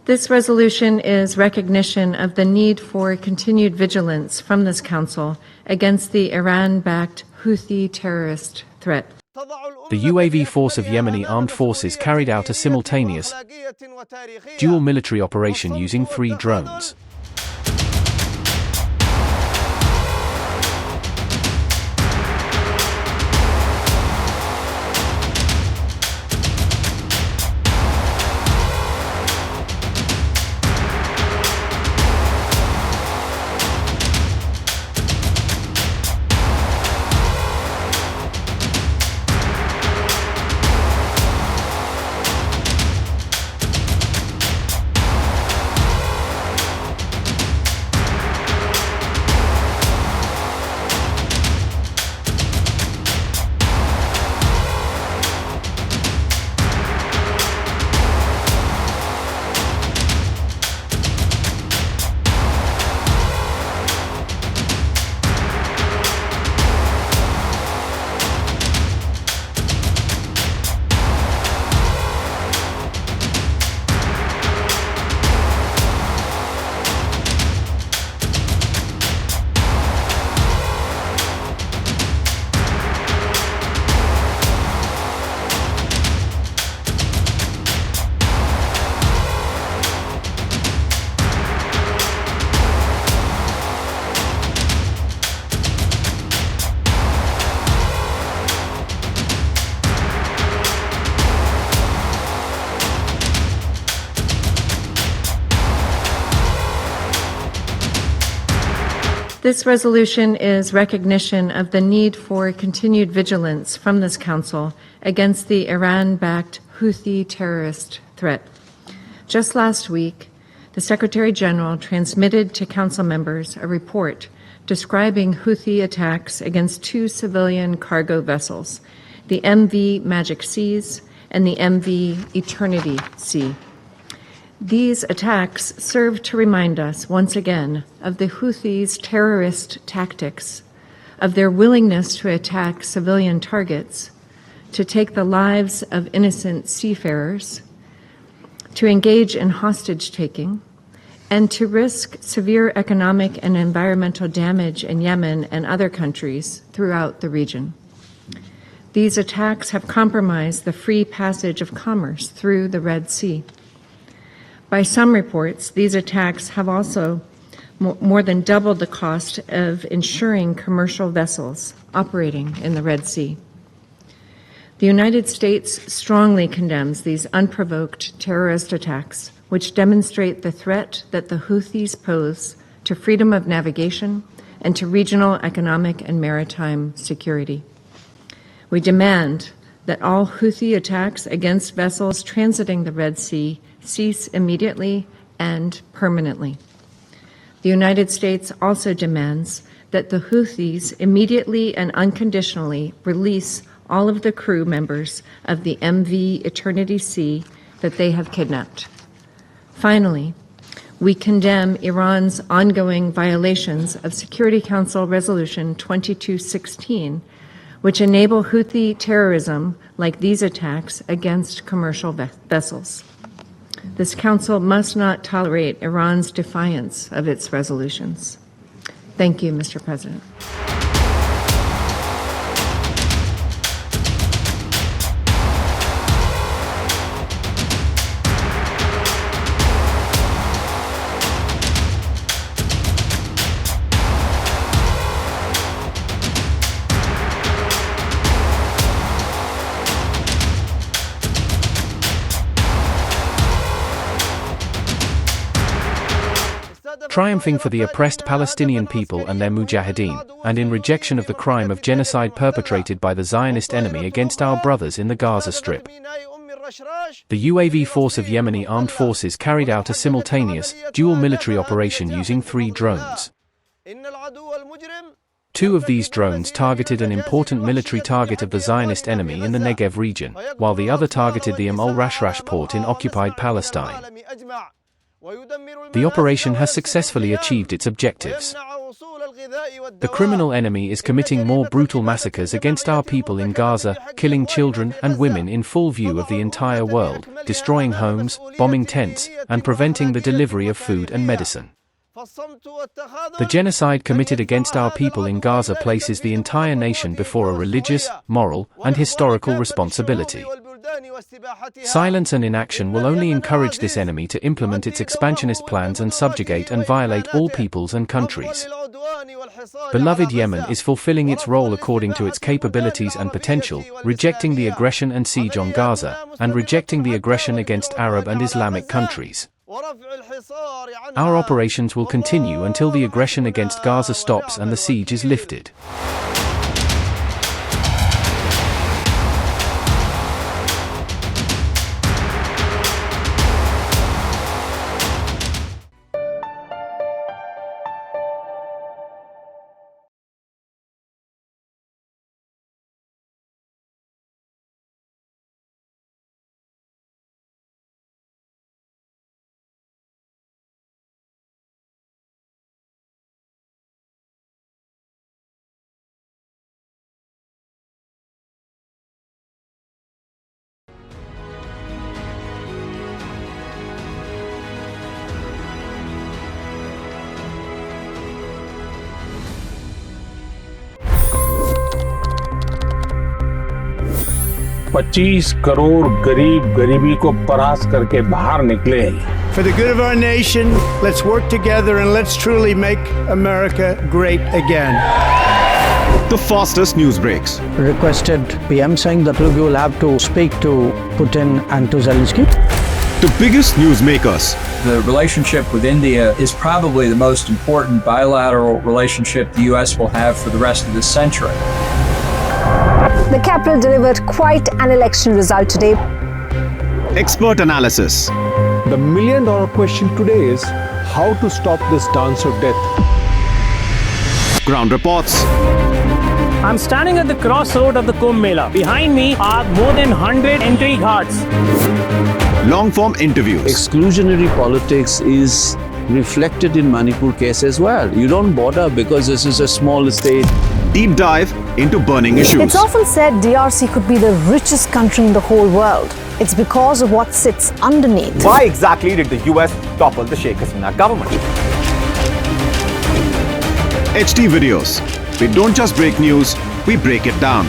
This resolution is recognition of the need for continued vigilance from this Council against the Iran-backed Houthi terrorist threat. The UAV force of Yemeni armed forces carried out a simultaneous dual military operation using 3 drones. This resolution is recognition of the need for continued vigilance from this Council against the Iran-backed Houthi terrorist threat. Just last week, the Secretary General transmitted to Council members a report describing Houthi attacks against 2 civilian cargo vessels, the MV Magic Seas and the MV Eternity Sea. These attacks serve to remind us once again of the Houthis' terrorist tactics, of their willingness to attack civilian targets, to take the lives of innocent seafarers, to engage in hostage-taking, and to risk severe economic and environmental damage in Yemen and other countries throughout the region. These attacks have compromised the free passage of commerce through the Red Sea. By some reports, these attacks have also more than doubled the cost of insuring commercial vessels operating in the Red Sea. The United States strongly condemns these unprovoked terrorist attacks, which demonstrate the threat that the Houthis pose to freedom of navigation and to regional economic and maritime security. We demand that all Houthi attacks against vessels transiting the Red Sea cease immediately and permanently. The United States also demands that the Houthis immediately and unconditionally release all of the crew members of the MV Eternity Sea that they have kidnapped. Finally, we condemn Iran's ongoing violations of Security Council Resolution 2216, which enable Houthi terrorism like these attacks against commercial vessels. This Council must not tolerate Iran's defiance of its resolutions. Thank you, Mr. President. Triumphing for the oppressed Palestinian people and their mujahideen, and in rejection of the crime of genocide perpetrated by the Zionist enemy against our brothers in the Gaza Strip. The UAV force of Yemeni armed forces carried out a simultaneous, dual military operation using 3 drones. 2 of these drones targeted an important military target of the Zionist enemy in the Negev region, while the other targeted the al-Rashrash port in occupied Palestine. The operation has successfully achieved its objectives. The criminal enemy is committing more brutal massacres against our people in Gaza, killing children and women in full view of the entire world, destroying homes, bombing tents, and preventing the delivery of food and medicine. The genocide committed against our people in Gaza places the entire nation before a religious, moral, and historical responsibility. Silence and inaction will only encourage this enemy to implement its expansionist plans and subjugate and violate all peoples and countries. Beloved Yemen is fulfilling its role according to its capabilities and potential, rejecting the aggression and siege on Gaza, and rejecting the aggression against Arab and Islamic countries. Our operations will continue until the aggression against Gaza stops and the siege is lifted. $25 crore गरीब गरीबी को परास्त करके बाहर निकले। For the good of our nation, let's work together and let's truly make America great again. The fastest news breaks. Requested PM saying that look, you will have to speak to Putin and to Zelensky. The biggest news makers. The relationship with India is probably the most important bilateral relationship the U.S. will have for the rest of this century. The capital delivered quite an election result today. Expert analysis. The million-dollar question today is how to stop this dance of death. Ground reports. I'm standing at the crossroad of the Kumbh Mela. Behind me are more than 100 entry ghats. Long-form interviews. Exclusionary politics is reflected in Manipur case as well. You don't bother because this is a small state. Deep dive into burning issues. It's often said DRC could be the richest country in the whole world. It's because of what sits underneath. Why exactly did the US topple the Sheikh Hasina government? HT videos. We don't just break news, we break it down.